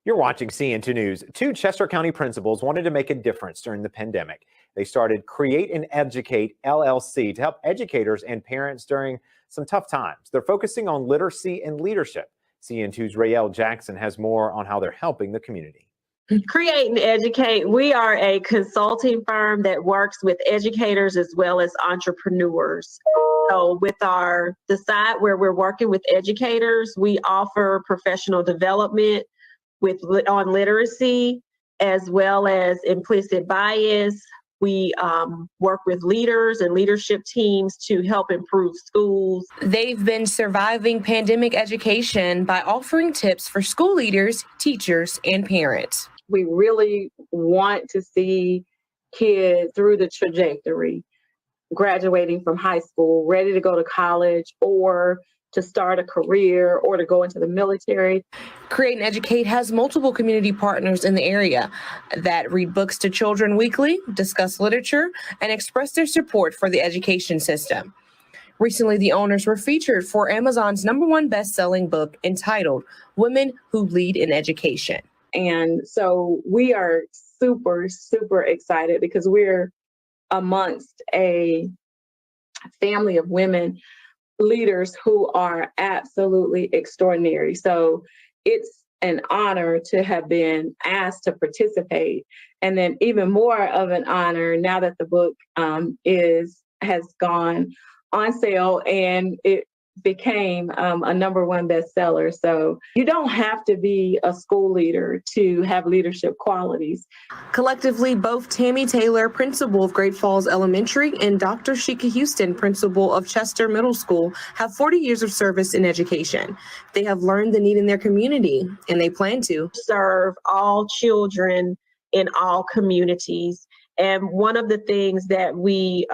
You're watching CN2 News. Two Chester County principals wanted to make a difference during the pandemic. They started Create and Educate LLC to help educators and parents during some tough times. They're focusing on literacy and leadership. CN2's R.E.A.L.L Jackson has more on how they're helping the community. Create and Educate, we are a consulting firm that works with educators as well as entrepreneurs. So with the side where we're working with educators, we offer professional development on literacy as well as implicit bias. We work with leaders and leadership teams to help improve schools. They've been surviving pandemic education by offering tips for school leaders, teachers, and parents. We really want to see kids through the trajectory, graduating from high school, ready to go to college or to start a career or to go into the military. Create and Educate has multiple community partners in the area that read books to children weekly, discuss literature, and express their support for the education system. Recently, the owners were featured for Amazon's #1 best-selling book entitled Women Who Lead in Education. And so we are super, super excited because we're amongst a family of women leaders who are absolutely extraordinary. So it's an honor to have been asked to participate. And then even more of an honor now that the book has gone on sale and it became a #1 bestseller. So you don't have to be a school leader to have leadership qualities. Collectively, both Tammy Taylor, principal of Great Falls Elementary, and Dr. Sheka Houston, principal of Chester Middle School, have 40 years of service in education. They have learned the need in their community, and they plan to serve all children in all communities. And one of the things that we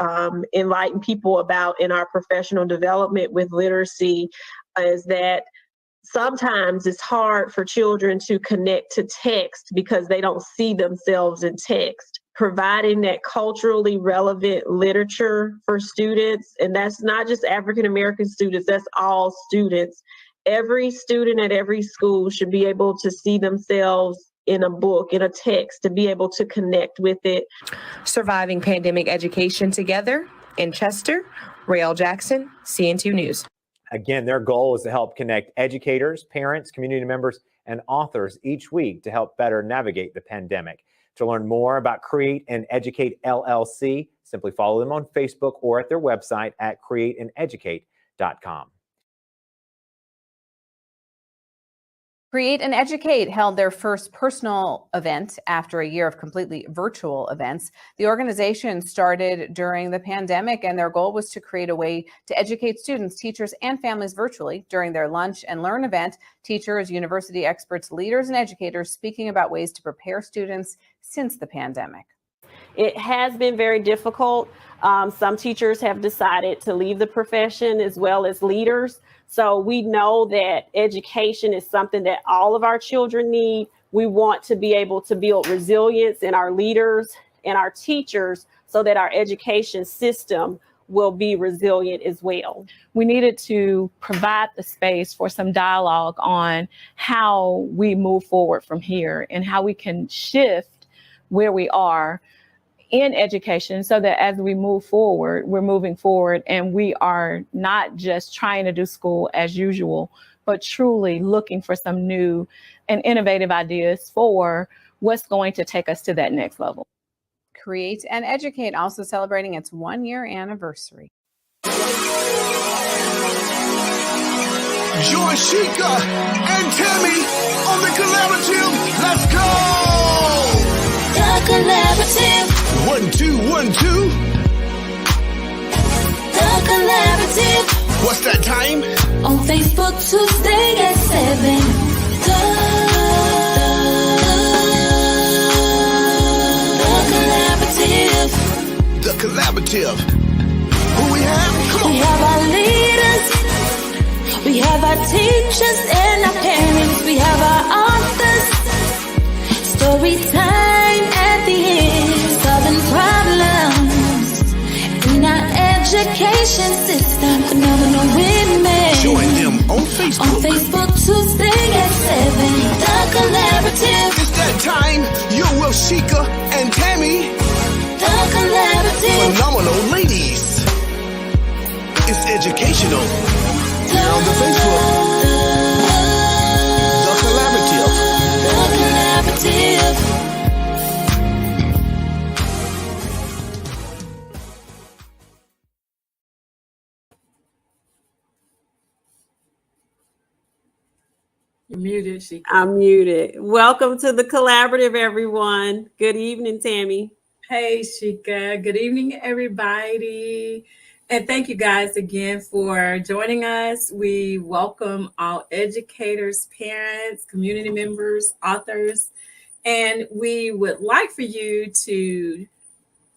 enlighten people about in our professional development with literacy is that sometimes it's hard for children to connect to text because they don't see themselves in text. Providing that culturally relevant literature for students, and that's not just African American students, that's all students. Every student at every school should be able to see themselves in a book, in a text, to be able to connect with it. Surviving pandemic education together in Chester, R.E.A.L Jackson, CN2 News. Again, their goal is to help connect educators, parents, community members, and authors each week to help better navigate the pandemic. To learn more about Create and Educate LLC, simply follow them on Facebook or at their website at createandeducate.com. Create and Educate held their first personal event after a year of completely virtual events. The organization started during the pandemic, and their goal was to create a way to educate students, teachers, and families virtually. During their Lunch and Learn event, teachers, university experts, leaders, and educators speaking about ways to prepare students since the pandemic. It has been very difficult. Some teachers have decided to leave the profession as well as leaders. So we know that education is something that all of our children need. We want to be able to build resilience in our leaders and our teachers so that our education system will be resilient as well. We needed to provide the space for some dialogue on how we move forward from here and how we can shift where we are in education so that as we move forward, we're moving forward and we are not just trying to do school as usual, but truly looking for some new and innovative ideas for what's going to take us to that next level. Create and Educate also celebrating its 1-year anniversary. Join Sheka and Tammy on the collaborative. Let's go! The collaborative. 1, 2, 1, 2. The collaborative. What's that time? On Facebook Tuesday at 7. The collaborative. The collaborative. Who we have? Come on. We have our leaders. We have our teachers and our parents. We have our authors. Story time at the end. Solving problems in our education system. Phenomenal women. Join them on Facebook. On Facebook Tuesday at 7. The collaborative. educational. Here on the Facebook, The Collaborative. You're muted, Sheka. I'm muted. Welcome to the collaborative, everyone. Good evening, Tammy. Hey, Sheka. Good evening, everybody. And thank you guys again for joining us. We welcome all educators, parents, community members, authors, and we would like for you to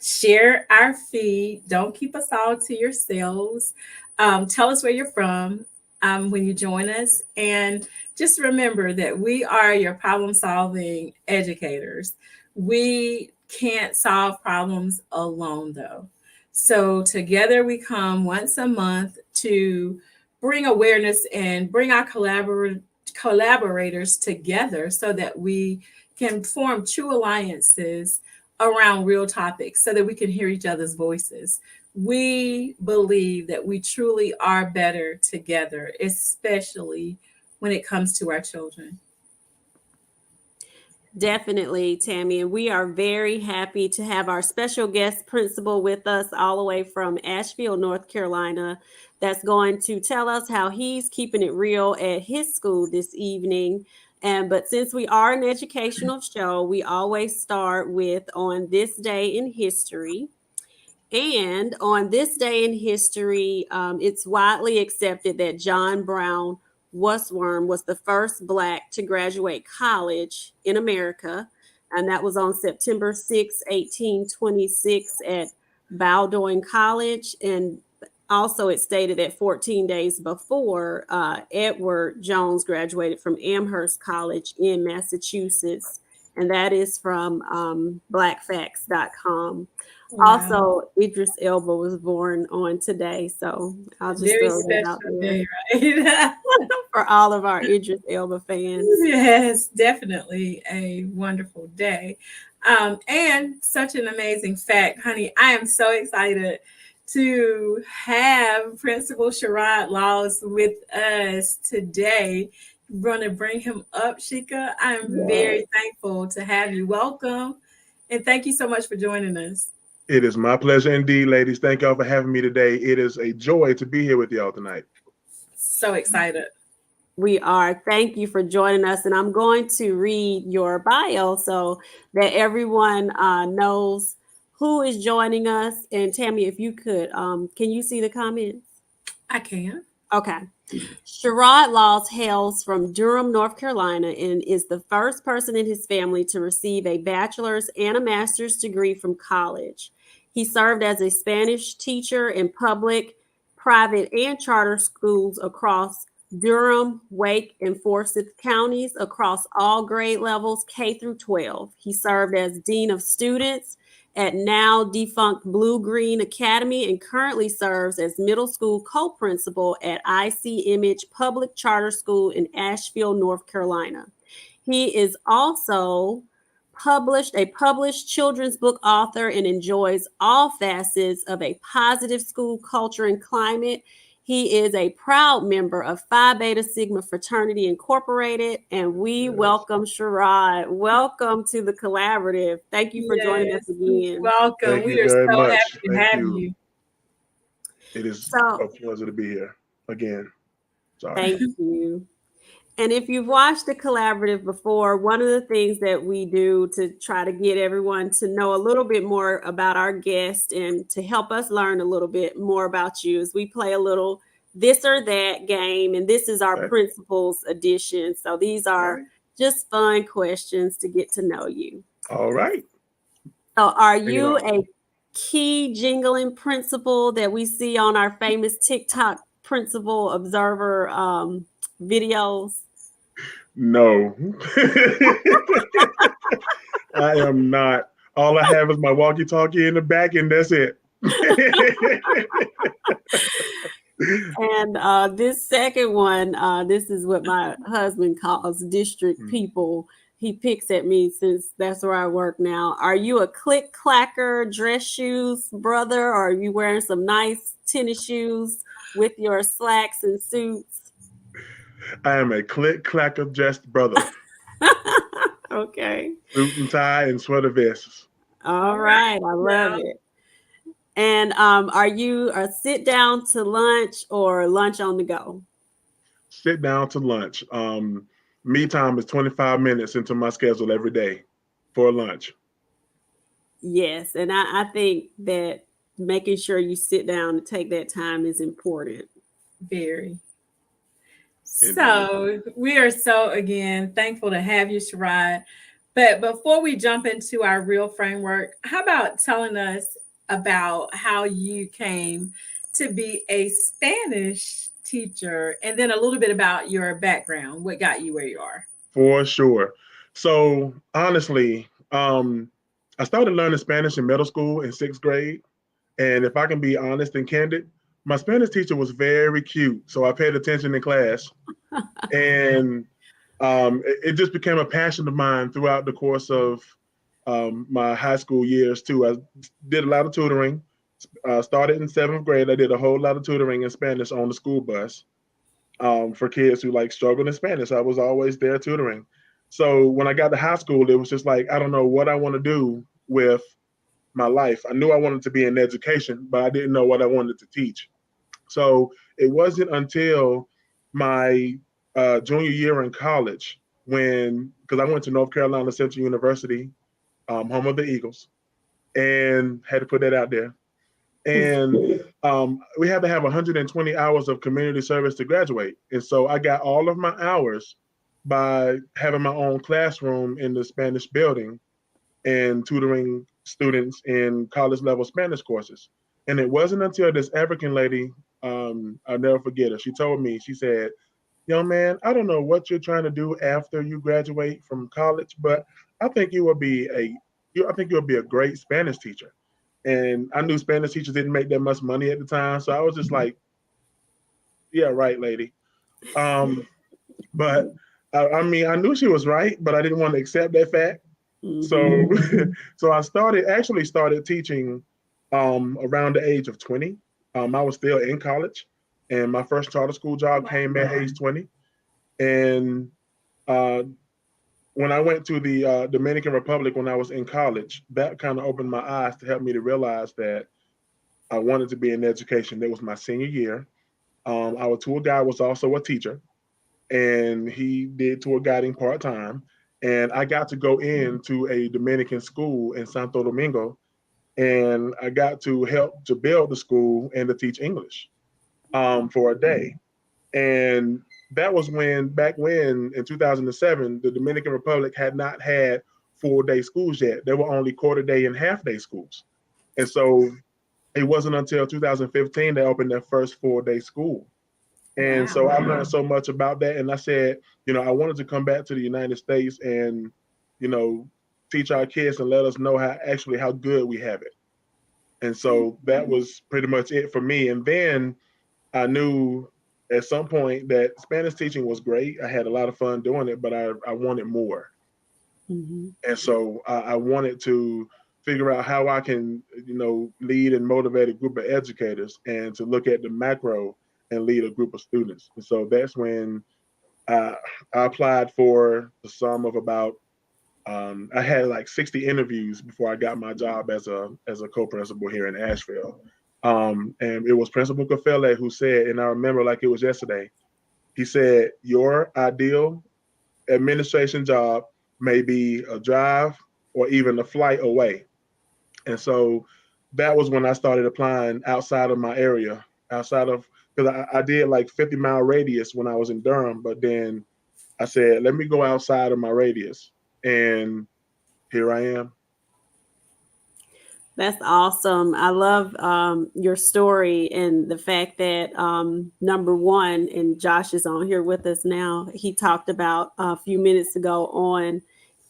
share our feed. Don't keep us all to yourselves. Tell us where you're from when you join us. And just remember that we are your problem-solving educators. We can't solve problems alone, though. So together we come once a month to bring awareness and bring our collaborators together so that we can form true alliances around real topics so that we can hear each other's voices. We believe that we truly are better together, especially when it comes to our children. Definitely, Tammy. And we are very happy to have our special guest principal with us all the way from Ashville, North Carolina, that's going to tell us how he's keeping it real at his school this evening. But since we are an educational show, we always start with on this day in history. And on this day in history, it's widely accepted that John Brown Wasworm was the first Black to graduate college in America. And that was on September 6, 1826 at Bowdoin College. And also it stated that 14 days before, Edward Jones graduated from Amherst College in Massachusetts. And that is from blackfacts.com. Wow. Also, Idris Elba was born on today, so I'll just Very throw that out special there day, right? for all of our Idris Elba fans. Yes, definitely a wonderful day. And such an amazing fact, honey. I am so excited to have Principal Sherrod Laws with us today. We're going to bring him up, Sheka. I'm very thankful to have you. Welcome. And thank you so much for joining us. It is my pleasure indeed, ladies. Thank y'all for having me today. It is a joy to be here with y'all tonight. So excited. We are. Thank you for joining us. And I'm going to read your bio so that everyone knows who is joining us. And Tammy, if you could, can you see the comments? I can. Okay. Sherrod Laws hails from Durham, North Carolina, and is the first person in his family to receive a bachelor's and a master's degree from college. He served as a Spanish teacher in public, private, and charter schools across Durham, Wake, and Forsyth counties across all grade levels, K through 12. He served as Dean of Students at now defunct Blue Green Academy and currently serves as middle school co-principal at IC Image Public Charter School in Asheville, North Carolina. He is also a published children's book author and enjoys all facets of a positive school culture and climate. He is a proud member of Phi Beta Sigma Fraternity Incorporated, and we welcome Sherrod. Welcome to the collaborative. Thank you for joining us again. Welcome. Thank We you are very so much. happy to Thank have you. you. It is So- a pleasure to be here again. Sorry. Thank you. And if you've watched the collaborative before, one of the things that we do to try to get everyone to know a little bit more about our guest and to help us learn a little bit more about you is we play a little this or that game. And this is our principals edition. So these are just fun questions to get to know you. All right. So are Bring it you on. a key jingling principal that we see on our famous TikTok principal observer videos? No. I am not. All I have is my walkie-talkie in the back, and that's it. And this second one, this is what my husband calls district people. He picks at me since that's where I work now. Are you a click-clacker, dress shoes brother, or are you wearing some nice tennis shoes? with your slacks and suits? I am a click-clacker dressed brother. Okay. Suit and tie and sweater vests. All right. I love it. And are you a sit down to lunch or lunch on the go? Sit down to lunch. Me time is 25 minutes into my schedule every day for lunch. Yes. And I think that making sure you sit down and take that time is important. Very. So we are so, again, thankful to have you, Sherrod. But before we jump into our R.E.A.L framework, how about telling us about how you came to be a Spanish teacher, and then a little bit about your background, what got you where you are? For sure. So honestly, I started learning Spanish in middle school in 6th grade. And if I can be honest and candid, my Spanish teacher was very cute. So I paid attention in class. And it just became a passion of mine throughout the course of my high school years too. I did a lot of tutoring. Started in 7th grade. I did a whole lot of tutoring in Spanish on the school bus for kids who like struggled in Spanish. I was always there tutoring. So when I got to high school, it was just like, I don't know what I want to do with my life. I knew I wanted to be in education, but I didn't know what I wanted to teach. So it wasn't until my junior year in college because I went to North Carolina Central University, home of the Eagles, and had to put that out there. And we had to have 120 hours of community service to graduate. And so I got all of my hours by having my own classroom in the Spanish building and tutoring students in college level Spanish courses. And it wasn't until this African lady, I'll never forget her. She told me, she said, "Young man, I don't know what you're trying to do after you graduate from college, but I think you will be a great Spanish teacher." And I knew Spanish teachers didn't make that much money at the time. So I was just like, yeah, right, lady. But I mean, I knew she was right, but I didn't want to accept that fact. Mm-hmm. So I started teaching around the age of 20. I was still in college, and my first charter school job came at age 20. And when I went to the Dominican Republic when I was in college, that kind of opened my eyes to help me to realize that I wanted to be in education. That was my senior year. Our tour guide was also a teacher, and he did tour guiding part-time. And I got to go into a Dominican school in Santo Domingo, and I got to help to build the school and to teach English for a day. And that was back when in 2007, the Dominican Republic had not had full-day schools yet. There were only quarter-day and half-day schools. And so it wasn't until 2015 they opened their first full-day school. And so I learned so much about that. And I said, I wanted to come back to the United States and, teach our kids and let us know how good we have it. And so that was pretty much it for me. And then I knew at some point that Spanish teaching was great. I had a lot of fun doing it, but I wanted more. Mm-hmm. And so I wanted to figure out how I can, lead and motivate a group of educators and to look at the macro and lead a group of students. And so that's when I applied for the sum of about, I had like 60 interviews before I got my job as a co-principal here in Ashville. And it was Principal Kafele who said, and I remember like it was yesterday, he said, "Your ideal administration job may be a drive or even a flight away." And so that was when I started applying outside of my area, because I did like 50-mile radius when I was in Durham, but then I said, let me go outside of my radius. And here I am. That's awesome. I love your story and the fact that number one, and Josh is on here with us now, he talked about a few minutes ago on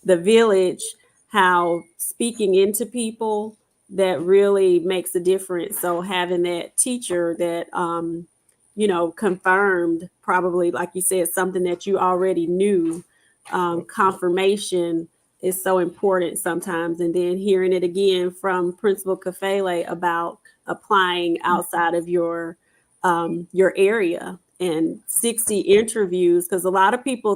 the village, how speaking into people that really makes a difference. So having that teacher that, confirmed probably, like you said, something that you already knew, confirmation is so important sometimes. And then hearing it again from Principal Kafele about applying outside of your your area, and 60 interviews, because a lot of people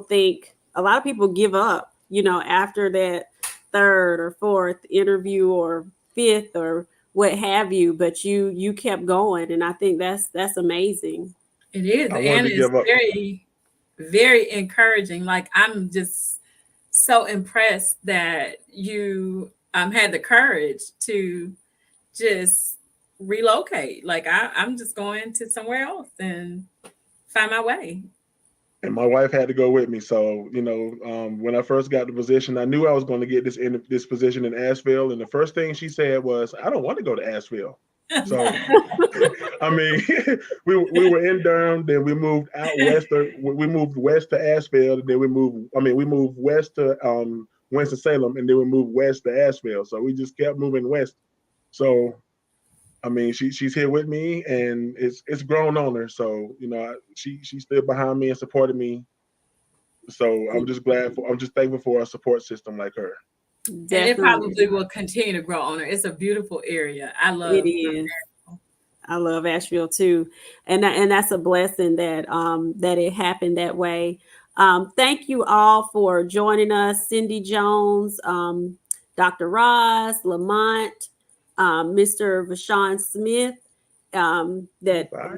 give up, after that third or fourth interview or fifth or what have you, but you kept going, and I think that's amazing. It is, I wanted and to it's give up. very, very encouraging. Like, I'm just so impressed that you had the courage to just relocate. Like, I'm just going to somewhere else and find my way. And my wife had to go with me. So, when I first got the position, I knew I was going to get this position in Ashville. And the first thing she said was, "I don't want to go to Asheville." So, I mean, we were in Durham, then we moved out west. We moved west to Asheville, and then we moved west to Winston-Salem, and then we moved west to Asheville. So we just kept moving west. So, I mean, she's here with me, and it's grown on her. So, she stood behind me and supported me. So I'm just thankful for a support system like her. Definitely. And it probably will continue to grow on her. It's a beautiful area. I love it. Is. I love Asheville too, and that's a blessing that it happened that way. Thank you all for joining us, Cindy Jones, Dr. Roz, Lamont, Mr. Vashawn Smith.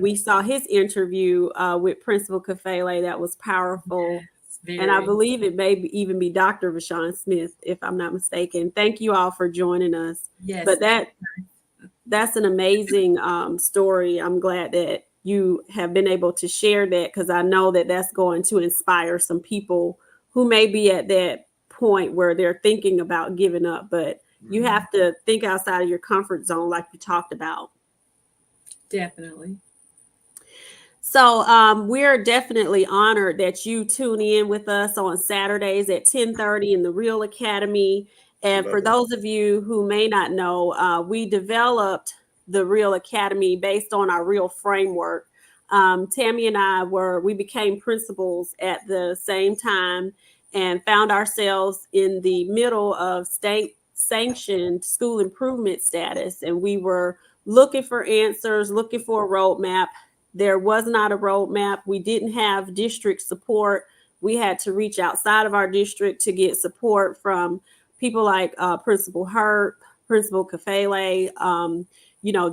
We saw his interview with Principal Kafele. That was powerful. Yes, and I believe it may even be Dr. Vashawn Smith, if I'm not mistaken. Thank you all for joining us. Yes. But that's an amazing story. I'm glad that you have been able to share that, because I know that that's going to inspire some people who may be at that point where they're thinking about giving up. But you have to think outside of your comfort zone, like you talked about. Definitely. So we're definitely honored that you tune in with us on Saturdays at 10:30 in the R.E.A.L Academy. And for those of you who may not know, we developed the R.E.A.L Academy based on our R.E.A.L framework. Tammy and I we became principals at the same time and found ourselves in the middle of state sanctioned school improvement status. And we were looking for answers, looking for a roadmap. There was not a roadmap. We didn't have district support. We had to reach outside of our district to get support from people like Principal Hurt, Principal Kafele,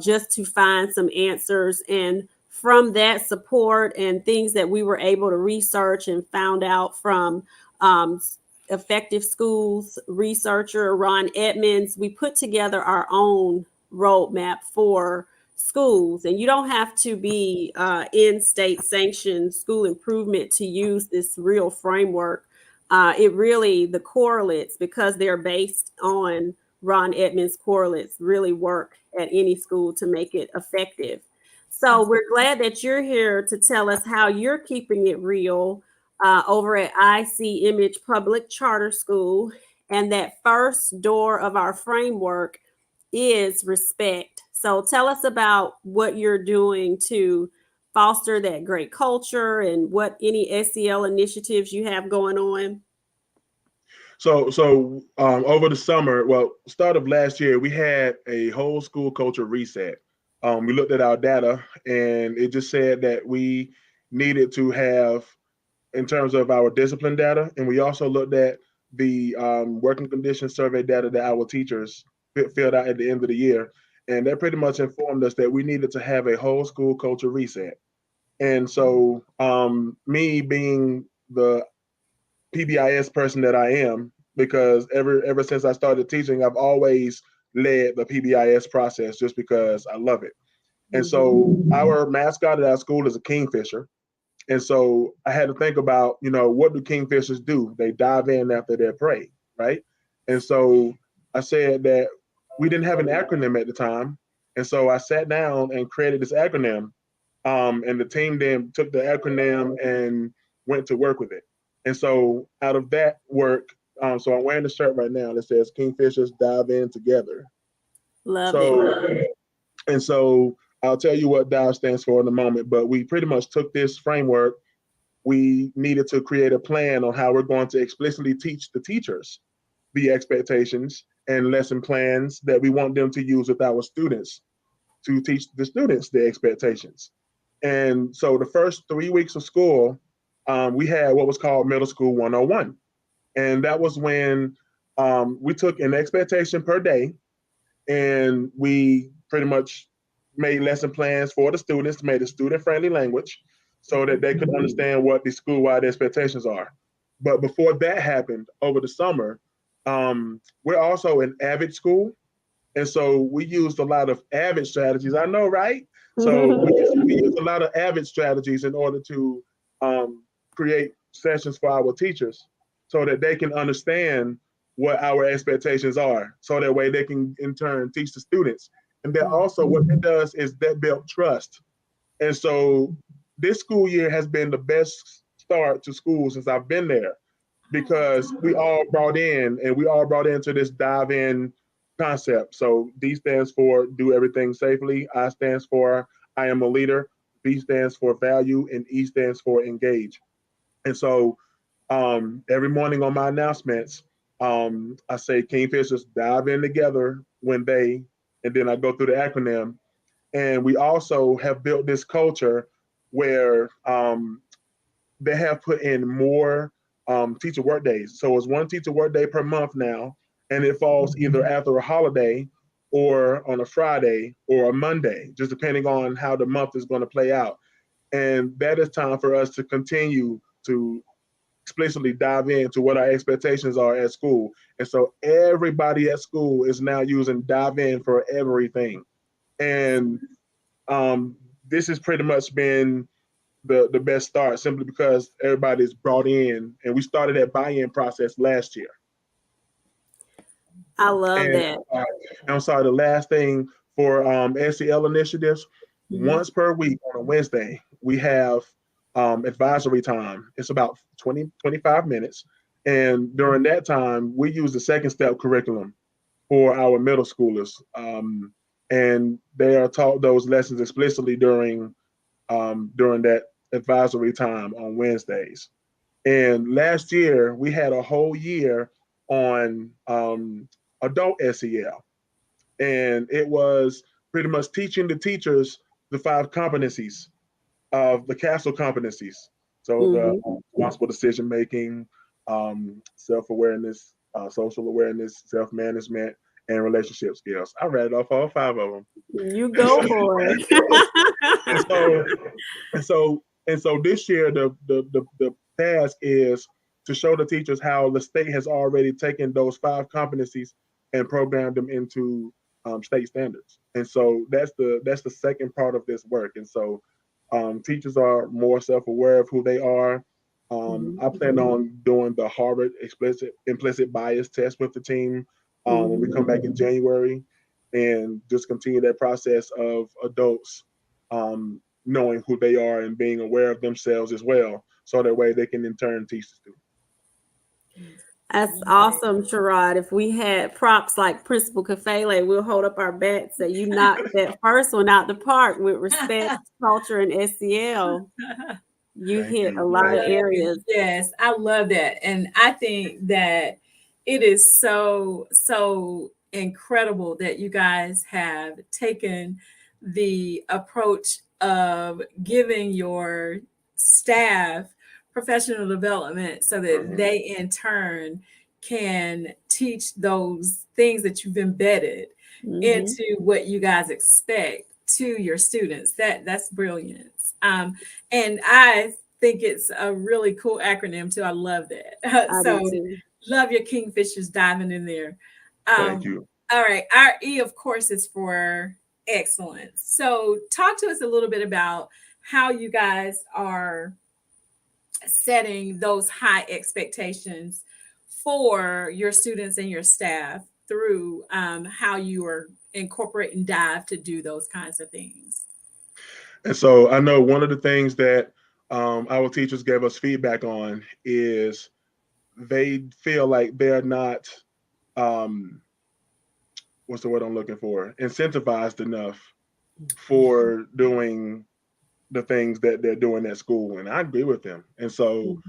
just to find some answers. And from that support and things that we were able to research and found out from Effective Schools researcher Ron Edmonds, we put together our own roadmap for schools. And you don't have to be in state sanctioned school improvement to use this R.E.A.L framework. The correlates, because they're based on Ron Edmonds correlates, really work at any school to make it effective. So we're glad that you're here to tell us how you're keeping it real over at IC Image Public Charter School. And that first door of our framework is respect. So tell us about what you're doing to foster that great culture and what any SEL initiatives you have going on. So over the summer, start of last year, we had a whole school culture reset. We looked at our data, and it just said that we needed to have, in terms of our discipline data, and we also looked at the working conditions survey data that our teachers filled out at the end of the year. And that pretty much informed us that we needed to have a whole school culture reset. And so me being the PBIS person that I am, because ever since I started teaching, I've always led the PBIS process just because I love it. And so our mascot at our school is a kingfisher. And so I had to think about, what do kingfishers do? They dive in after their prey, right? And so I said that we didn't have an acronym at the time. And so I sat down and created this acronym. And the team then took the acronym and went to work with it. And so out of that work, so I'm wearing the shirt right now that says Kingfishers Dive In Together. Love it. And so I'll tell you what DIVE stands for in a moment, but we pretty much took this framework. We needed to create a plan on how we're going to explicitly teach the teachers the expectations and lesson plans that we want them to use with our students to teach the students the expectations. And so the first 3 weeks of school, we had what was called Middle School 101. And that was when we took an expectation per day, and we pretty much made lesson plans for the students, made a student-friendly language so that they could understand what the school-wide expectations are. But before that happened, over the summer, we're also an AVID school. And so we used a lot of AVID strategies. I know, right? So we used a lot of AVID strategies in order to create sessions for our teachers so that they can understand what our expectations are. So that way they can in turn teach the students. And then also what it does is that build trust. And so this school year has been the best start to school since I've been there, because we all brought into this dive in concept. So D stands for do everything safely. I stands for I am a leader. B stands for value, and E stands for engage. And so every morning on my announcements, I say Kingfishers dive in together when they, and then I go through the acronym. And we also have built this culture where they have put in more teacher work days. So it's one teacher work day per month now, and it falls either after a holiday or on a Friday or a Monday, just depending on how the month is going to play out. And that is time for us to continue to explicitly dive into what our expectations are at school. And so everybody at school is now using dive in for everything. And this has pretty much been the best start, simply because everybody's brought in, and we started that buy-in process last year. I love And that. I'm sorry, the last thing for R.E.A.L initiatives, once per week on a Wednesday, we have advisory time. It's about 25 minutes. And during that time, we use the second step curriculum for our middle schoolers. And they are taught those lessons explicitly during that advisory time on Wednesdays. And last year, we had a whole year on adult SEL. And it was pretty much teaching the teachers the 5 competencies of the CASTLE competencies. So the responsible decision making, self-awareness, social awareness, self-management, and relationship skills. I read off all 5 of them. You go for it. and so this year the task is to show the teachers how the state has already taken those 5 competencies and programmed them into state standards. And so that's the second part of this work. And so teachers are more self-aware of who they are. I plan on doing the Harvard implicit bias test with the team when we come back in January, and just continue that process of adults knowing who they are and being aware of themselves as well, so that way they can in turn teach the students. That's awesome, Sherrod. If we had props like Principal Kafele, we'll hold up our bets that you knocked that first one out the park with respect, culture, and SEL. You hit a lot of areas. Yes, I love that. And I think that it is so incredible that you guys have taken the approach of giving your staff professional development so that they in turn can teach those things that you've embedded into what you guys expect to your students. That's brilliance. And I think it's a really cool acronym too. I love that. So love your Kingfishers diving in there. Thank you. All right. R.E., of course, is for excellence. So talk to us a little bit about how you guys are setting those high expectations for your students and your staff through how you are incorporating dive to do those kinds of things. And so I know one of the things that our teachers gave us feedback on is they feel like they're not, what's the word I'm looking for, incentivized enough for doing the things that they're doing at school. And I agree with them. And so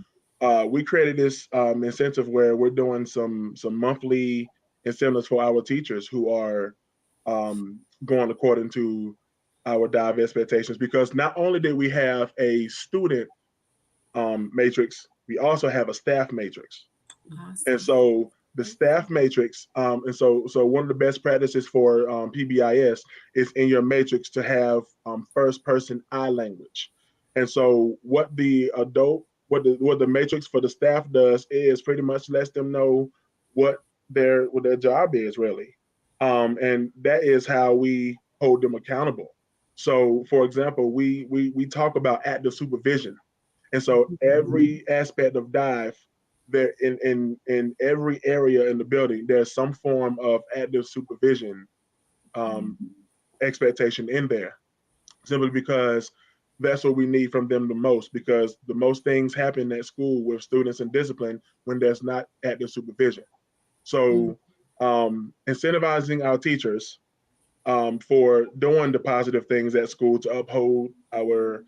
we created this incentive where we're doing some monthly incentives for our teachers who are going according to our dive expectations, because not only did we have a student matrix, we also have a staff matrix. Awesome. And so the staff matrix, and so one of the best practices for PBIS is in your matrix to have first person I language. And so what the matrix for the staff does is pretty much lets them know what their job is really. And that is how we hold them accountable. So for example, we talk about active supervision. And so every aspect of dive, there in every area in the building, there's some form of active supervision expectation in there, simply because that's what we need from them the most, because the most things happen at school with students and discipline when there's not active supervision. So incentivizing our teachers for doing the positive things at school to uphold our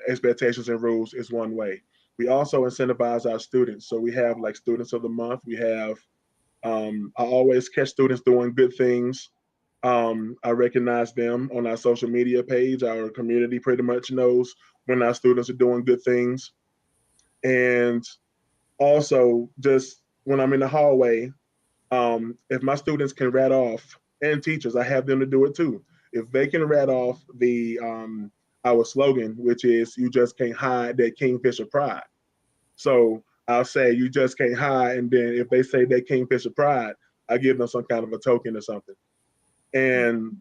expectations and rules is one way. We also incentivize our students. So we have like students of the month. We have, I always catch students doing good things. I recognize them on our social media page. Our community pretty much knows when our students are doing good things. And also just when I'm in the hallway, if my students can rat off, and teachers, I have them to do it too. If they can rat off the our slogan, which is "You just can't hide that Kingfisher pride." So I'll say, "You just can't hide," and then if they say that Kingfisher pride, I give them some kind of a token or something. And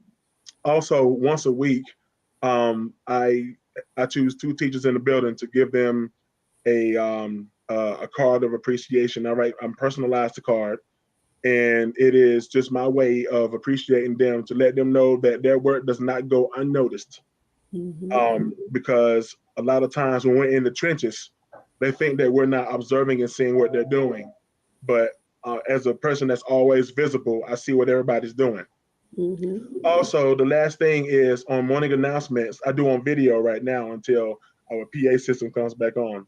also once a week, I choose 2 teachers in the building to give them a card of appreciation. I'm personalized the card. And it is just my way of appreciating them, to let them know that their work does not go unnoticed. Because a lot of times when we're in the trenches, they think that we're not observing and seeing what they're doing. But as a person that's always visible, I see what everybody's doing. Also, the last thing is on morning announcements. I do on video right now until our PA system comes back on.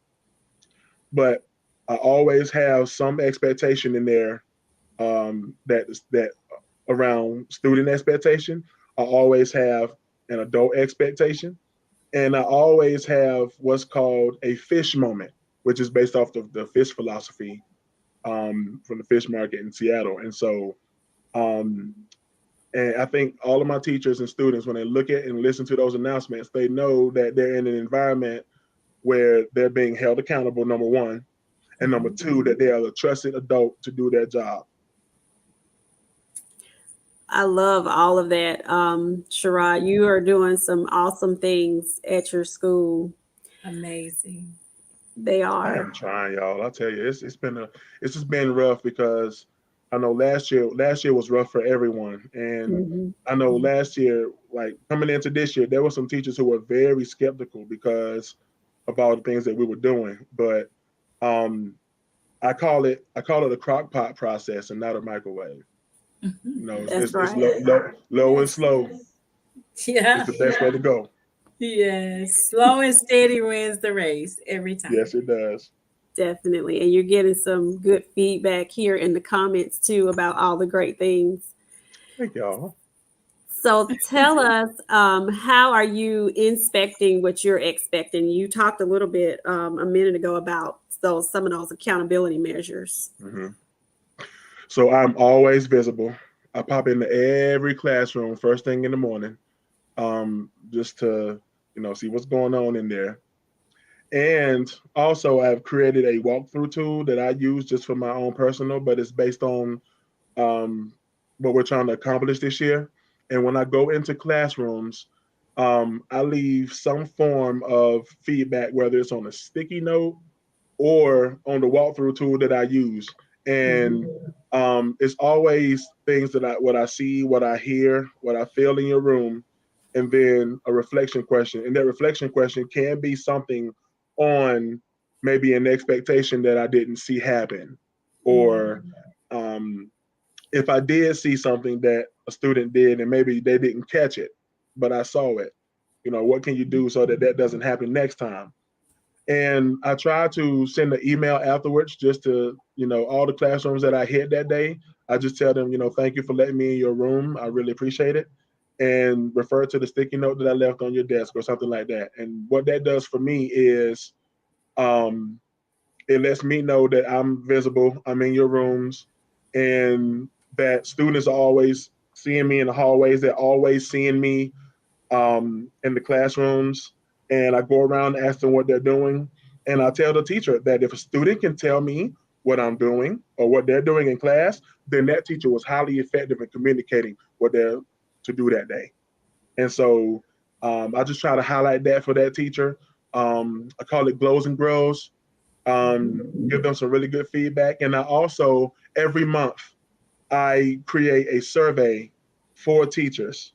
But I always have some expectation in there that around student expectation. I always have an adult expectation, and I always have what's called a fish moment, which is based off of the fish philosophy from the fish market in Seattle. And so, and I think all of my teachers and students, when they look at and listen to those announcements, they know that they're in an environment where they're being held accountable, number one, and number two, that they are a trusted adult to do their job. I love all of that. Sherrod, you are doing some awesome things at your school. Amazing. They I are. am trying, y'all. I'll tell you, it's just been rough, because I know last year was rough for everyone. And I know last year, like coming into this year, there were some teachers who were very skeptical because of all the things that we were doing. But I call it a crock pot process and not a microwave. You know, it's low and slow. Yeah. It's the best way to go. Yes. Slow and steady wins the race every time. Yes, it does. Definitely. And you're getting some good feedback here in the comments too about all the great things. Thank y'all. So tell us, how are you inspecting what you're expecting? You talked a little bit a minute ago about some of those accountability measures. So I'm always visible. I pop into every classroom first thing in the morning, just to see what's going on in there. And also, I've created a walkthrough tool that I use just for my own personal, but it's based on what we're trying to accomplish this year. And when I go into classrooms, I leave some form of feedback, whether it's on a sticky note or on the walkthrough tool that I use. And it's always things that what I see, what I hear, what I feel in your room, and then a reflection question. And that reflection question can be something on maybe an expectation that I didn't see happen, or if I did see something that a student did and maybe they didn't catch it, but I saw it, what can you do so that that doesn't happen next time? And I try to send an email afterwards just to, all the classrooms that I hit that day. I just tell them, thank you for letting me in your room. I really appreciate it. and refer to the sticky note that I left on your desk or something like that. And what that does for me is it lets me know that I'm visible, I'm in your rooms, and that students are always seeing me in the hallways. They're always seeing me in the classrooms. And I go around and ask them what they're doing. And I tell the teacher that if a student can tell me what I'm doing or what they're doing in class, then that teacher was highly effective in communicating what they're to do that day. And so I just try to highlight that for that teacher. I call it glows and grows. Give them some really good feedback. And I also, every month, I create a survey for teachers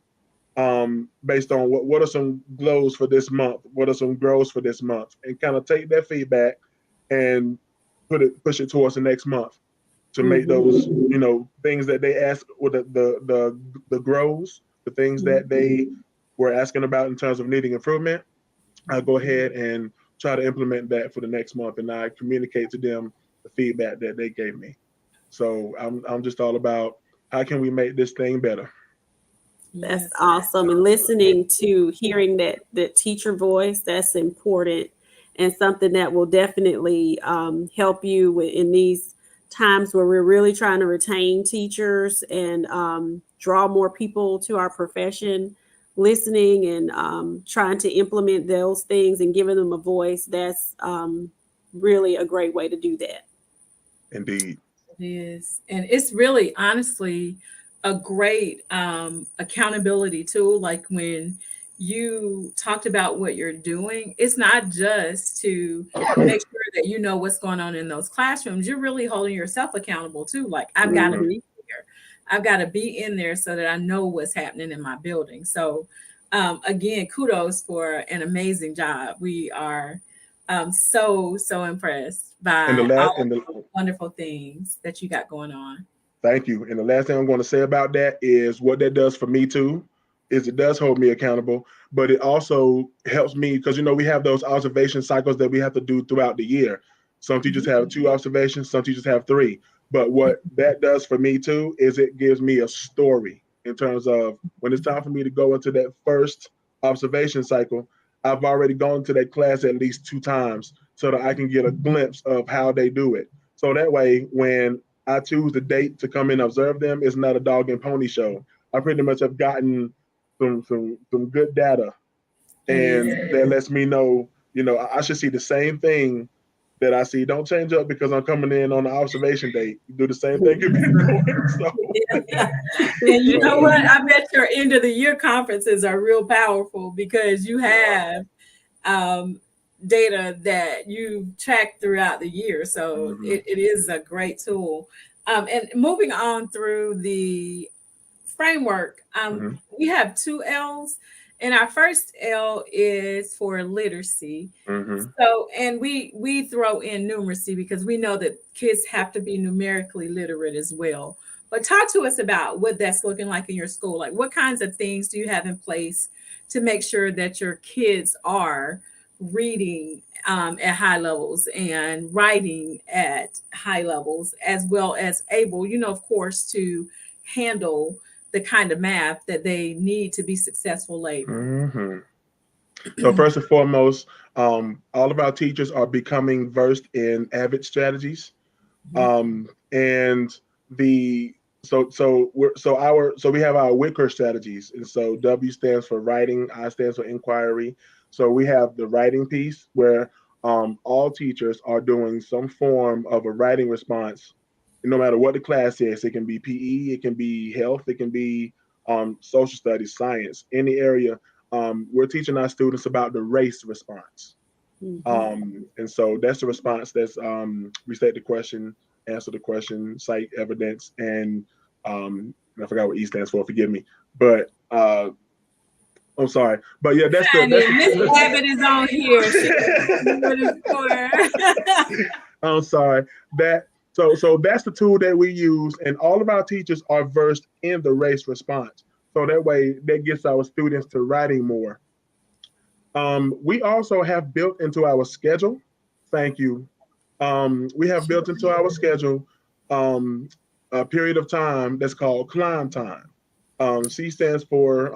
based on what are some glows for this month, what are some grows for this month, and kind of take that feedback and push it towards the next month to make those, things that they ask, or the grows, the things that they were asking about in terms of needing improvement. I'll go ahead and try to implement that for the next month, and I communicate to them the feedback that they gave me. So I'm just all about how can we make this thing better. That's awesome. And listening to hearing that teacher voice, that's important, and something that will definitely help you in these times where we're really trying to retain teachers and draw more people to our profession. Listening and trying to implement those things and giving them a voice, that's really a great way to do that. Indeed. It is. And it's really, honestly, a great accountability tool. Like when you talked about what you're doing, it's not just to make sure that you know what's going on in those classrooms. You're really holding yourself accountable too. Like, I've got to be here. I've got to be in there so that I know what's happening in my building. So again, kudos for an amazing job. We are so impressed by all the wonderful things that you got going on. Thank you. And the last thing I'm going to say about that is what that does for me too, is it does hold me accountable, but it also helps me because, we have those observation cycles that we have to do throughout the year. Some teachers have 2 observations, some teachers have 3. But what that does for me too is it gives me a story in terms of when it's time for me to go into that first observation cycle, I've already gone to that class at least 2 times so that I can get a glimpse of how they do it. So that way, when I choose the date to come and observe them, it's not a dog and pony show. I pretty much have gotten some good data, and that lets me know, I should see the same thing that I see. Don't change up because I'm coming in on the observation date. You do the same thing you've been doing. So. And you know what? I bet your end of the year conferences are real powerful because you have data that you track throughout the year. So it is a great tool. And moving on through the framework, we have 2 L's. And our first L is for literacy. So, and we throw in numeracy because we know that kids have to be numerically literate as well. But talk to us about what that's looking like in your school. Like, what kinds of things do you have in place to make sure that your kids are reading at high levels and writing at high levels, as well as able, of course, to handle the kind of math that they need to be successful later? So first and foremost, all of our teachers are becoming versed in AVID strategies, and we have our Wicker strategies, and so W stands for writing, I stands for inquiry. So we have the writing piece where all teachers are doing some form of a writing response. No matter what the class is, it can be PE, it can be health, it can be social studies, science, any area. We're teaching our students about the RACE response. And so that's the response. That's restate the question, answer the question, cite evidence, and I forgot what E stands for, forgive me. But I'm sorry. But yeah, that's Miss Abbott is on here. I'm sorry. So that's the tool that we use, and all of our teachers are versed in the RACE response. So that way, that gets our students to writing more. We also have built into our schedule. Thank you. We have built into our schedule a period of time that's called climb time. C stands for,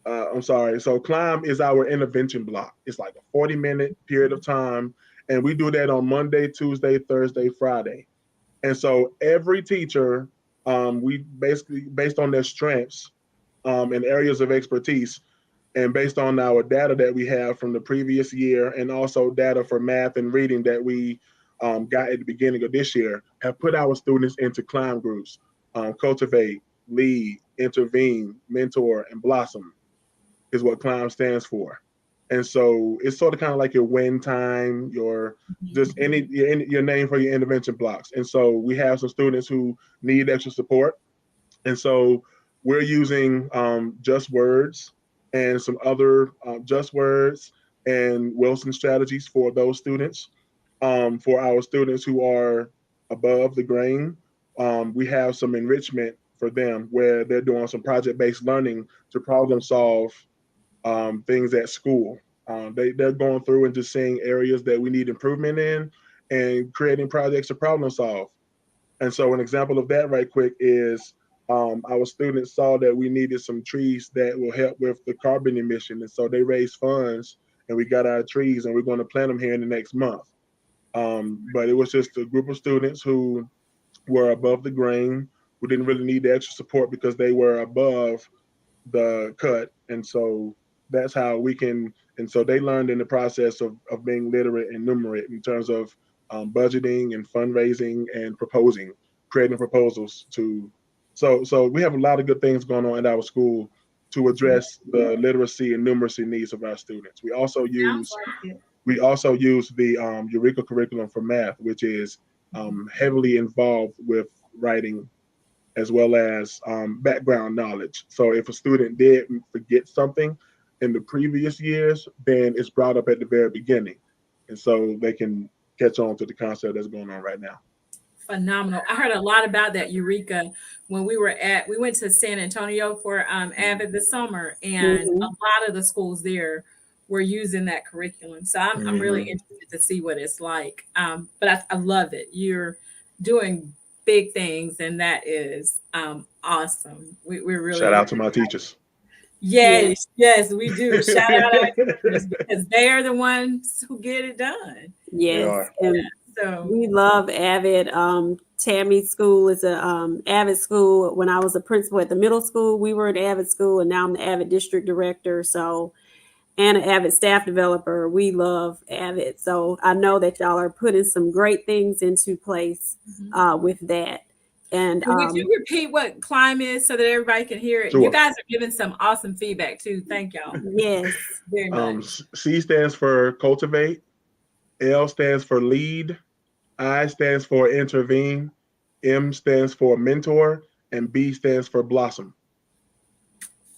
I'm sorry. So CLIMB is our intervention block. It's like a 40-minute period of time. And we do that on Monday, Tuesday, Thursday, Friday. And so every teacher, we basically, based on their strengths and areas of expertise, and based on our data that we have from the previous year, and also data for math and reading that we got at the beginning of this year, have put our students into CLIMB groups: cultivate, lead, intervene, mentor, and blossom is what CLIMB stands for. And so it's sort of kind of like your win time, your just your name for your intervention blocks. And so we have some students who need extra support. And so we're using just words and some other just words and Wilson strategies for those students. For our students who are above the grain, we have some enrichment for them where they're doing some project-based learning to problem solve things at school. They're going through and just seeing areas that we need improvement in and creating projects to problem solve. And so an example of that right quick is our students saw that we needed some trees that will help with the carbon emission. And so they raised funds and we got our trees and we're going to plant them here in the next month. But it was just a group of students who were above the grain, who didn't really need the extra support because they were above the cut. And so that's how we can, and so they learned in the process of being literate and numerate in terms of budgeting and fundraising and proposing, creating proposals to, so we have a lot of good things going on at our school to address the literacy and numeracy needs of our students. We also use the Eureka Curriculum for math, which is heavily involved with writing as well as background knowledge. So if a student did forget something in the previous years, then it's brought up at the very beginning. And so they can catch on to the concept that's going on right now. Phenomenal. I heard a lot about that Eureka when we went to San Antonio for Avid this summer, and a lot of the schools there were using that curriculum. So I'm really interested to see what it's like. But I love it. You're doing big things, and that is awesome. We're really shout out to my teachers. Yes, we do. Shout out our teachers because they are the ones who get it done. Yes, and so we love Avid. Tammy's school is a Avid school. When I was a principal at the middle school, we were at Avid school, and now I'm the Avid district director. So, and an Avid staff developer. We love Avid. So I know that y'all are putting some great things into place with that. And would you repeat what CLIMB is so that everybody can hear it? Sure. You guys are giving some awesome feedback too. Thank y'all. Yes. Very much. C stands for cultivate, L stands for lead, I stands for intervene, M stands for mentor, and B stands for blossom.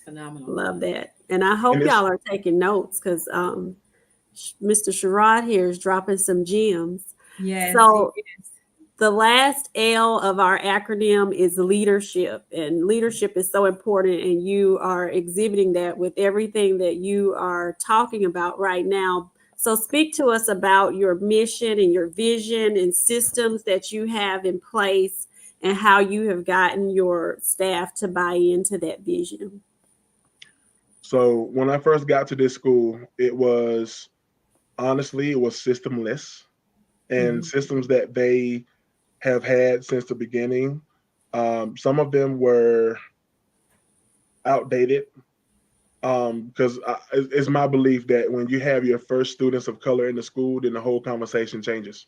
Phenomenal. Love that. And I hope y'all are taking notes because Mr. Sherrod here is dropping some gems. Yes. So the last L of our acronym is leadership, and leadership is so important, and you are exhibiting that with everything that you are talking about right now. So speak to us about your mission and your vision and systems that you have in place and how you have gotten your staff to buy into that vision. So when I first got to this school, it was systemless, and systems that they have had since the beginning. Some of them were outdated because it's my belief that when you have your first students of color in the school, then the whole conversation changes.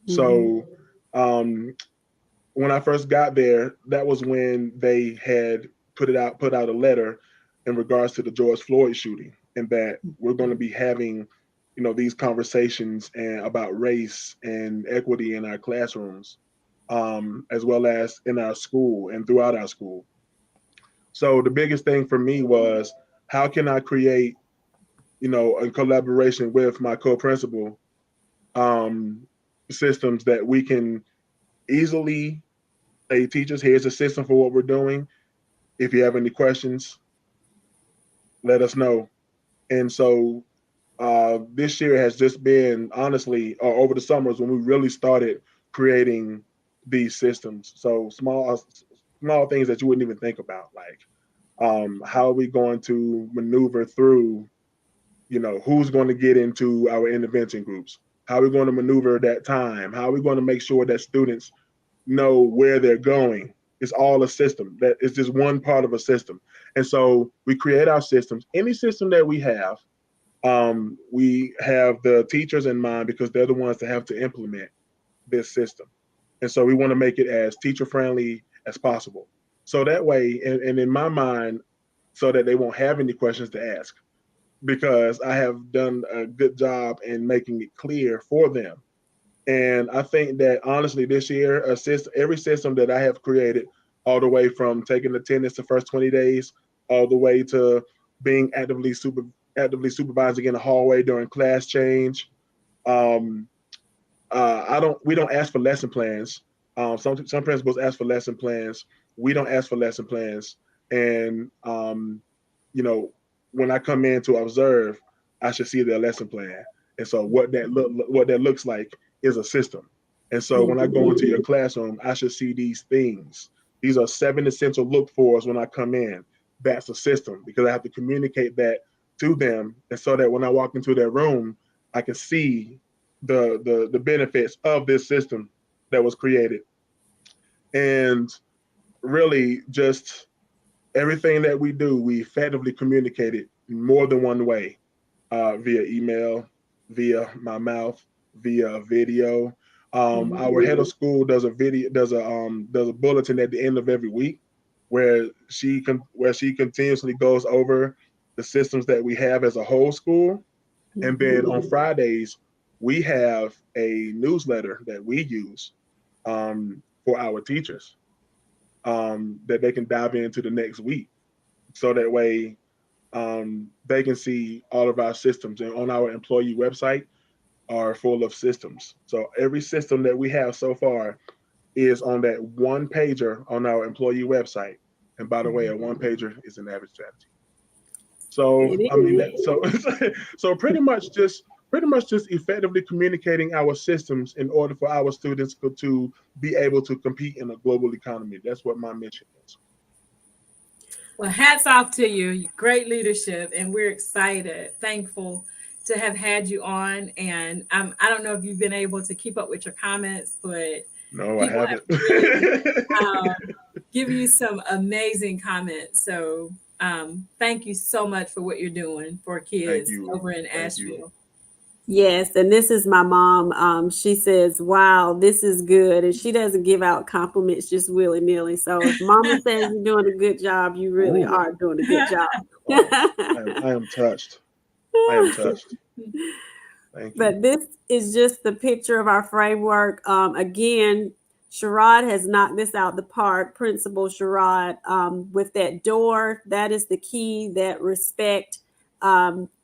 So when I first got there, that was when they had put out a letter in regards to the George Floyd shooting, and that we're going to be having, these conversations about race and equity in our classrooms, as well as in our school and throughout our school. So the biggest thing for me was, how can I create, in collaboration with my co-principal, systems that we can easily say, teachers, here's a system for what we're doing. If you have any questions, let us know. And so this year has just been, honestly, over the summers when we really started creating these systems. So small things that you wouldn't even think about, like how are we going to maneuver through, who's going to get into our intervention groups? How are we going to maneuver that time? How are we going to make sure that students know where they're going? It's all a system. That is just one part of a system. And so we create our systems. Any system that we have the teachers in mind because they're the ones that have to implement this system. And so we want to make it as teacher friendly as possible. So that way, and in my mind, so that they won't have any questions to ask, because I have done a good job in making it clear for them. And I think that honestly, this year, every system that I have created, all the way from taking attendance the first 20 days, all the way to being actively supervising in the hallway during class change. We don't ask for lesson plans. Some principals ask for lesson plans. We don't ask for lesson plans. And when I come in to observe, I should see their lesson plan. And so what that looks like is a system. And so when I go into your classroom, I should see these things. These are 7 essential look fors when I come in. That's a system, because I have to communicate that to them, and so that when I walk into their room, I can see the benefits of this system that was created. And really, just everything that we do, we effectively communicate it in more than one way, via email, via my mouth, via video. Our head of school does a bulletin at the end of every week where she continuously goes over the systems that we have as a whole school. And then on Fridays, we have a newsletter that we use for our teachers that they can dive into the next week. So that way they can see all of our systems. And on our employee website are full of systems. So every system that we have so far is on that one pager on our employee website. And by the way, a one pager is an average strategy. So I mean, so pretty much just effectively communicating our systems in order for our students to be able to compete in a global economy. That's what my mission is. Well, hats off to you. Great leadership, and we're excited, thankful to have had you on. And I don't know if you've been able to keep up with your comments, but no, I haven't. Give you some amazing comments. So thank you so much for what you're doing for kids over in Ashville. Yes, and this is my mom. She says, "Wow, this is good," and she doesn't give out compliments just willy-nilly. So if Mama says you're doing a good job, you really are doing a good job. I am touched. I am touched. Thank you. But this is just the picture of our framework. Again, Sherrod has knocked this out the park. Principal Sherrod, with that door, that is the key. That respect.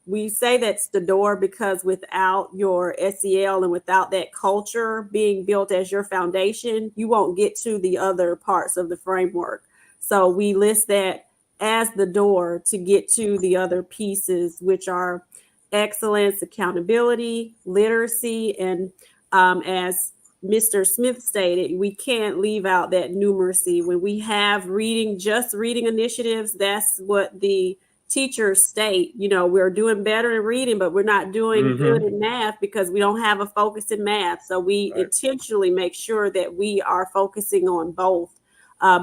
We say that's the door because without your SEL and without that culture being built as your foundation, you won't get to the other parts of the framework. So we list that as the door to get to the other pieces, which are excellence, accountability, literacy, and as Mr. Smith stated, we can't leave out that numeracy. When we have reading initiatives, that's what the teachers state. We're doing better in reading, but we're not doing good in math because we don't have a focus in math. So we intentionally make sure that we are focusing on both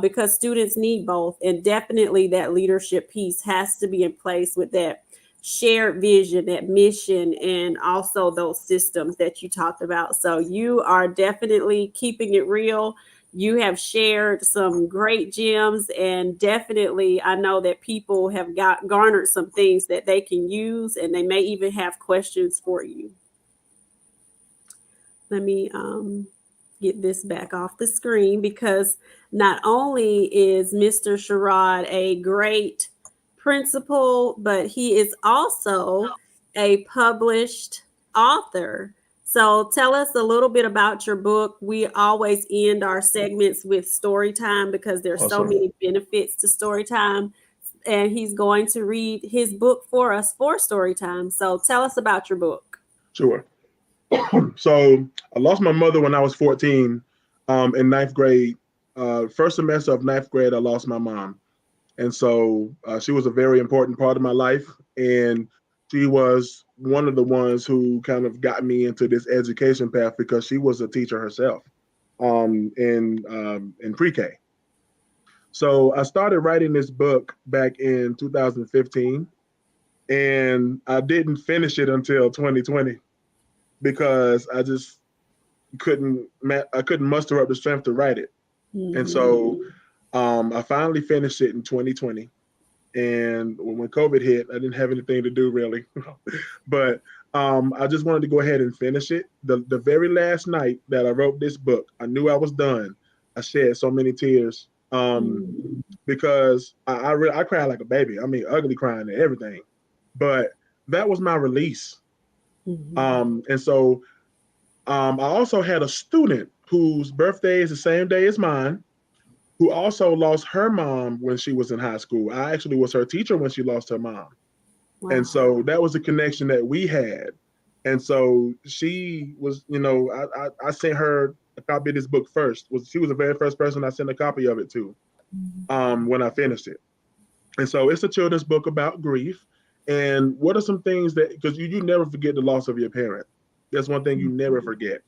because students need both. And definitely that leadership piece has to be in place with that shared vision, that mission, and also those systems that you talked about. So you are definitely keeping it real. You have shared some great gems, and definitely I know that people have garnered some things that they can use, and they may even have questions for you. Let me get this back off the screen, because not only is Mr. Sherrod a great principal, but he is also a published author. So tell us a little bit about your book. We always end our segments with story time because there's so many benefits to story time. And he's going to read his book for us for story time. So tell us about your book. Sure. So I lost my mother when I was 14 in 9th grade. first semester of ninth grade, I lost my mom. And so she was a very important part of my life. And she was one of the ones who kind of got me into this education path because she was a teacher herself in pre-K. So I started writing this book back in 2015, and I didn't finish it until 2020 because I just couldn't muster up the strength to write it. And so I finally finished it in 2020. And when COVID hit, I didn't have anything to do really. But I just wanted to go ahead and finish it. The very last night that I wrote this book, I knew I was done. I shed so many tears because I cried like a baby. I mean, ugly crying and everything. But that was my release. And so I also had a student whose birthday is the same day as mine, who also lost her mom when she was in high school. I actually was her teacher when she lost her mom. Wow. And so that was a connection that we had. And so she was, I sent her a copy of this book first. She was the very first person I sent a copy of it to when I finished it. And so it's a children's book about grief. And what are some things that, because you never forget the loss of your parent. That's one thing you never forget.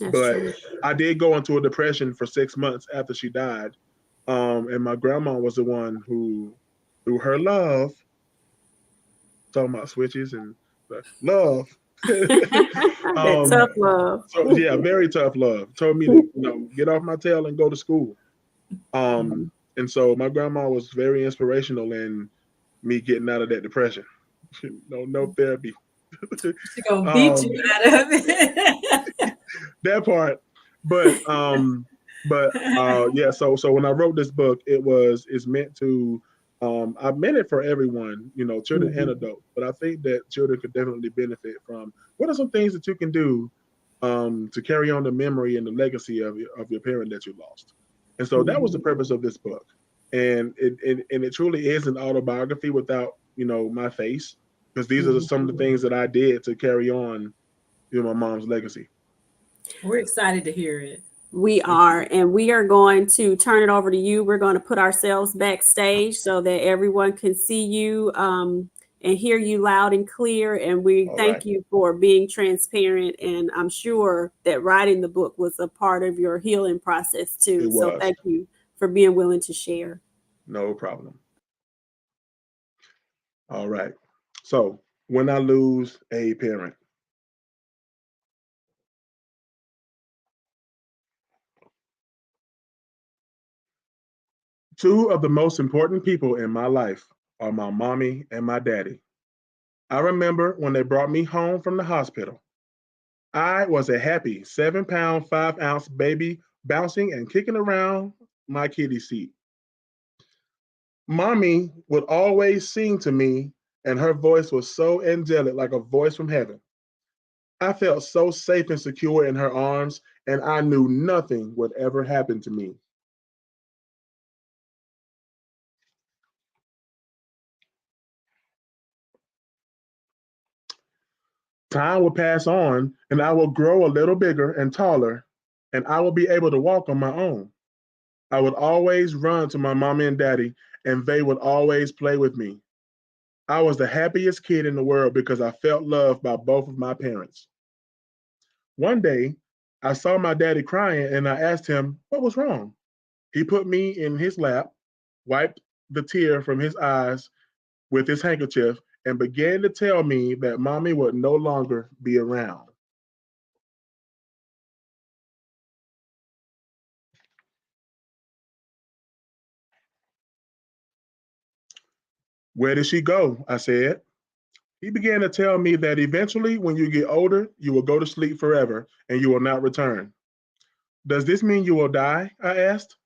That's true. I did go into a depression for 6 months after she died. And my grandma was the one who, through her love, talking about switches and love. Tough love. So, yeah, very tough love. Told me to get off my tail and go to school. And so my grandma was very inspirational in me getting out of that depression. No therapy. She's gonna beat you out of it. That part. But yeah, so when I wrote this book, it's meant to I meant it for everyone, children and adults, but I think that children could definitely benefit from what are some things that you can do to carry on the memory and the legacy of your parent that you lost. And so that was the purpose of this book. And it truly is an autobiography without, my face, because these are some of the things that I did to carry on, my mom's legacy. We're excited to hear it. We are, and we are going to turn it over to you. We're going to put ourselves backstage so that everyone can see you and hear you loud and clear. And we thank you for being transparent. And I'm sure that writing the book was a part of your healing process too. So thank you for being willing to share. No problem. All right. So when I lose a parent, two of the most important people in my life are my mommy and my daddy. I remember when they brought me home from the hospital. I was a happy 7-pound, 5-ounce baby bouncing and kicking around my kiddie seat. Mommy would always sing to me, and her voice was so angelic, like a voice from heaven. I felt so safe and secure in her arms, and I knew nothing would ever happen to me. Time will pass on, and I will grow a little bigger and taller, and I will be able to walk on my own. I would always run to my mommy and daddy, and they would always play with me. I was the happiest kid in the world because I felt loved by both of my parents. One day, I saw my daddy crying, and I asked him what was wrong. He put me in his lap, wiped the tear from his eyes with his handkerchief, and began to tell me that mommy would no longer be around. Where did she go? I said. He began to tell me that eventually, when you get older, you will go to sleep forever and you will not return. Does this mean you will die? I asked.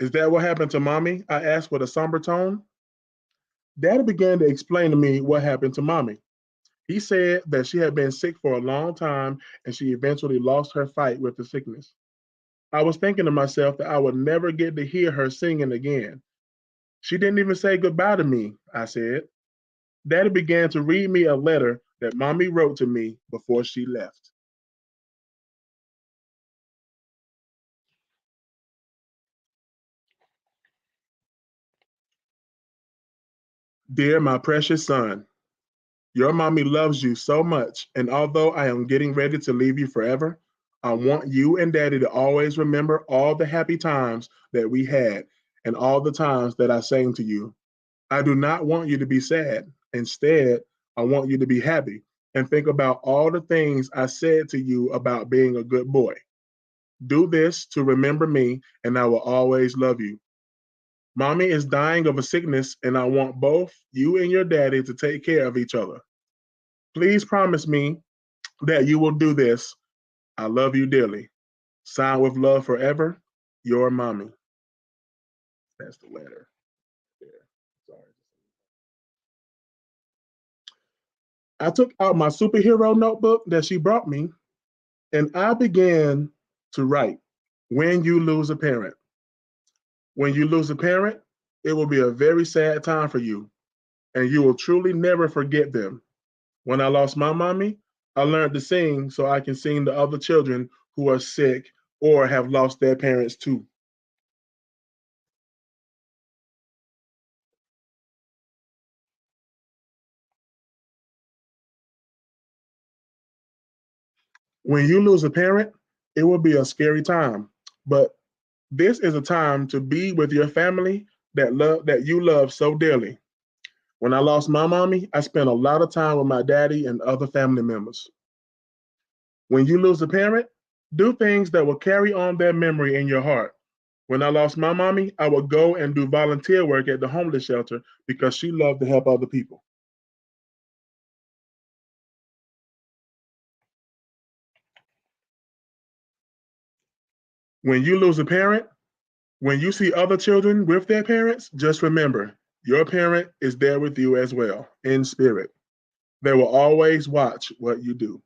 Is that what happened to mommy? I asked with a somber tone. Daddy began to explain to me what happened to mommy. He said that she had been sick for a long time and she eventually lost her fight with the sickness. I was thinking to myself that I would never get to hear her singing again. She didn't even say goodbye to me, I said. Daddy began to read me a letter that mommy wrote to me before she left. Dear my precious son, your mommy loves you so much, and although I am getting ready to leave you forever, I want you and daddy to always remember all the happy times that we had and all the times that I sang to you. I do not want you to be sad. Instead, I want you to be happy and think about all the things I said to you about being a good boy. Do this to remember me, and I will always love you. Mommy is dying of a sickness, and I want both you and your daddy to take care of each other. Please promise me that you will do this. I love you dearly. Signed with love forever, your mommy. That's the letter. There. Sorry. I took out my superhero notebook that she brought me, and I began to write, when you lose a parent. When you lose a parent, it will be a very sad time for you, and you will truly never forget them. When I lost my mommy, I learned to sing so I can sing to other children who are sick or have lost their parents too. When you lose a parent, it will be a scary time, but this is a time to be with your family that you love so dearly. When I lost my mommy, I spent a lot of time with my daddy and other family members. When you lose a parent, do things that will carry on their memory in your heart. When I lost my mommy, I would go and do volunteer work at the homeless shelter because she loved to help other people. When you lose a parent, when you see other children with their parents, just remember your parent is there with you as well, in spirit. They will always watch what you do.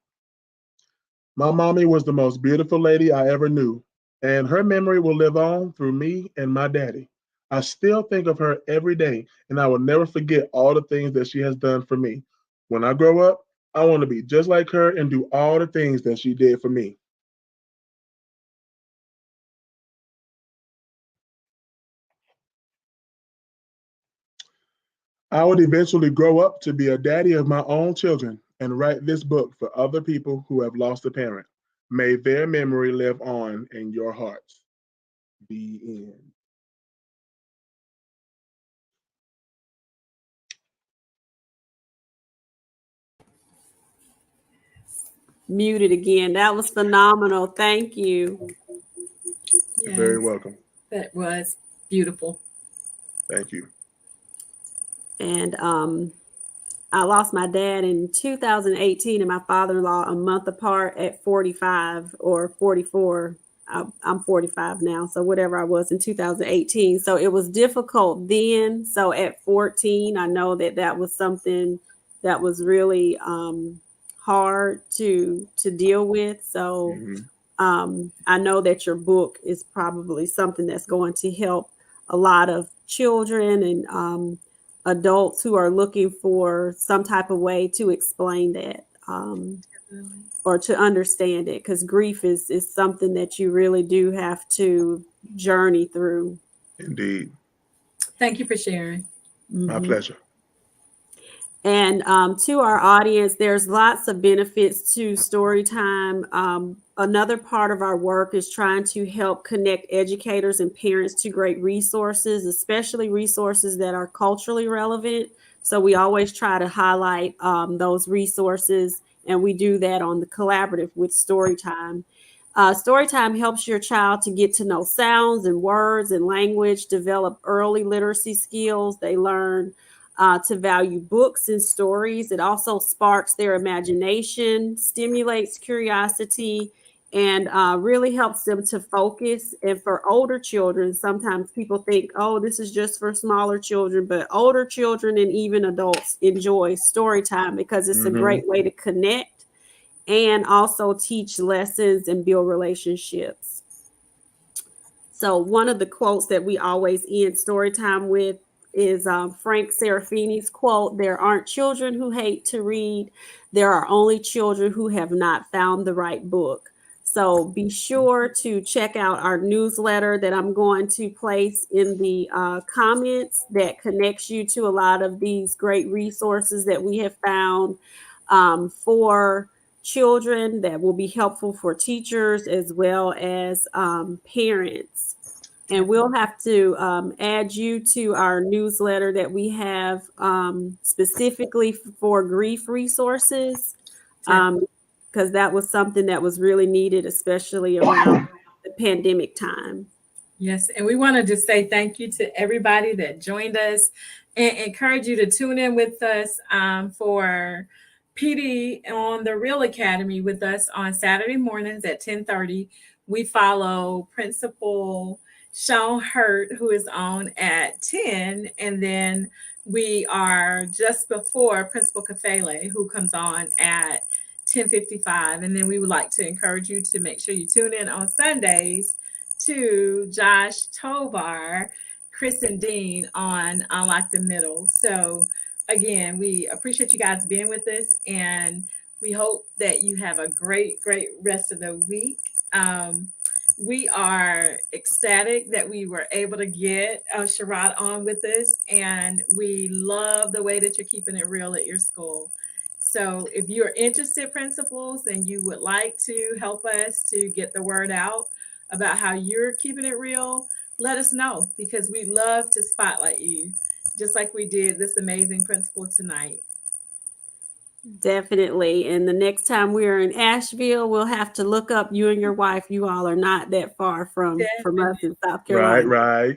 My mommy was the most beautiful lady I ever knew, and her memory will live on through me and my daddy. I still think of her every day, and I will never forget all the things that she has done for me. When I grow up, I want to be just like her and do all the things that she did for me. I would eventually grow up to be a daddy of my own children and write this book for other people who have lost a parent. May their memory live on in your hearts. The end. Muted again. That was phenomenal. Thank you. You're very welcome. That was beautiful. Thank you. And I lost my dad in 2018 and my father-in-law a month apart at 45 or 44. I'm 45 now, so whatever I was in 2018. So it was difficult then. So at 14, I know that was something that was really hard to deal with. So I know that your book is probably something that's going to help a lot of children and adults who are looking for some type of way to explain that or to understand it, because grief is something that you really do have to journey through. Indeed. Thank you for sharing. My pleasure. And to our audience, there's lots of benefits to story time. Another part of our work is trying to help connect educators and parents to great resources, especially resources that are culturally relevant. So we always try to highlight those resources, and we do that on the collaborative with Storytime. Storytime helps your child to get to know sounds and words and language, develop early literacy skills. They learn to value books and stories. It also sparks their imagination, stimulates curiosity, and really helps them to focus. And for older children, sometimes people think, oh, this is just for smaller children, but older children and even adults enjoy story time because it's a great way to connect and also teach lessons and build relationships. So one of the quotes that we always end story time with is Frank Serafini's quote, "There aren't children who hate to read. There are only children who have not found the right book." So be sure to check out our newsletter that I'm going to place in the comments that connects you to a lot of these great resources that we have found for children that will be helpful for teachers as well as parents. And we'll have to add you to our newsletter that we have specifically for grief resources, because that was something that was really needed, especially around the pandemic time. Yes, and we want to just say thank you to everybody that joined us and encourage you to tune in with us for PD on the R.E.A.L Academy with us on Saturday mornings at 10:30. We follow Principal Sean Hurt, who is on at 10, and then we are just before Principal Kafele, who comes on at 10:55. And then we would like to encourage you to make sure you tune in on Sundays to Josh Tovar, Chris and Dean on Unlock the Middle. So again, we appreciate you guys being with us, and we hope that you have a great rest of the week. We are ecstatic that we were able to get Sherrod on with us, and we love the way that you're keeping it real at your school. So if you're interested, principals, and you would like to help us to get the word out about how you're keeping it real, let us know, because we love to spotlight you, just like we did this amazing principal tonight. Definitely. And the next time we are in Asheville, we'll have to look up you and your wife. You all are not that far from us in South Carolina. Right.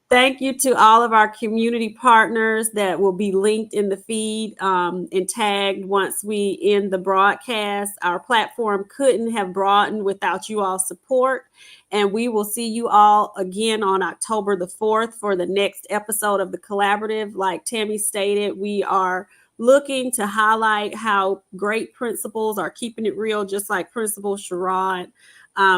Thank you to all of our community partners that will be linked in the feed and tagged once we end the broadcast. Our platform couldn't have broadened without you all's support. And we will see you all again on October the 4th for the next episode of the Collaborative. Like Tammy stated, we are looking to highlight how great principals are keeping it real, just like Principal Sherrod.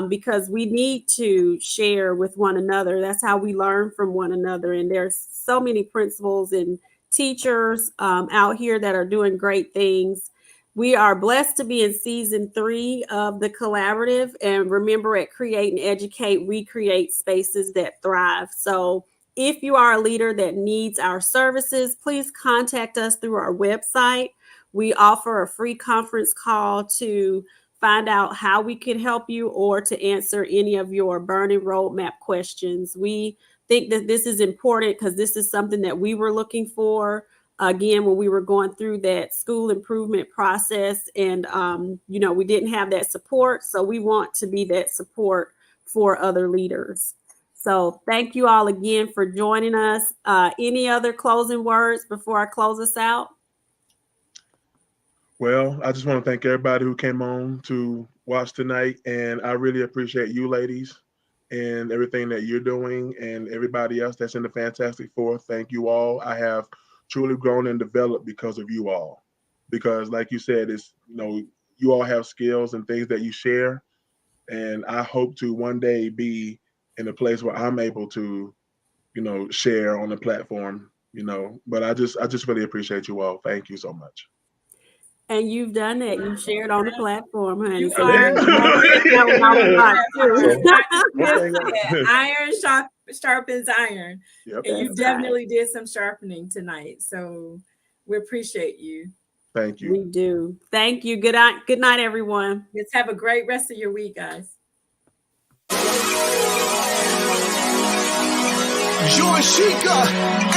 Because we need to share with one another. That's how we learn from one another. And there's so many principals and teachers out here that are doing great things. We are blessed to be in season 3 of the Collaborative. And remember, at Create and Educate, we create spaces that thrive. So if you are a leader that needs our services, please contact us through our website. We offer a free conference call to find out how we can help you or to answer any of your burning roadmap questions. We think that this is important because this is something that we were looking for, again, when we were going through that school improvement process. And, we didn't have that support. So we want to be that support for other leaders. So thank you all again for joining us. Any other closing words before I close us out? Well, I just want to thank everybody who came on to watch tonight, and I really appreciate you ladies and everything that you're doing, and everybody else that's in the Fantastic Four. Thank you all. I have truly grown and developed because of you all. Because like you said, it's, you all have skills and things that you share, and I hope to one day be in a place where I'm able to, share on the platform, but I just really appreciate you all. Thank you so much. And you've done that. You've shared on the platform, honey. Iron sharpens iron. Yep. And you definitely did some sharpening tonight. So we appreciate you. Thank you. We do. Thank you. Good night, everyone. Let's have a great rest of your week, guys. Join Sheka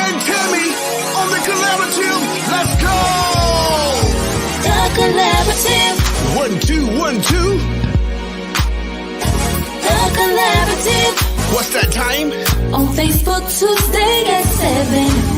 and Tammy on the Collaborative. Let's go! The Collaborative. 1, 2, 1, 2. The Collaborative. What's that time? On Facebook Tuesday at 7.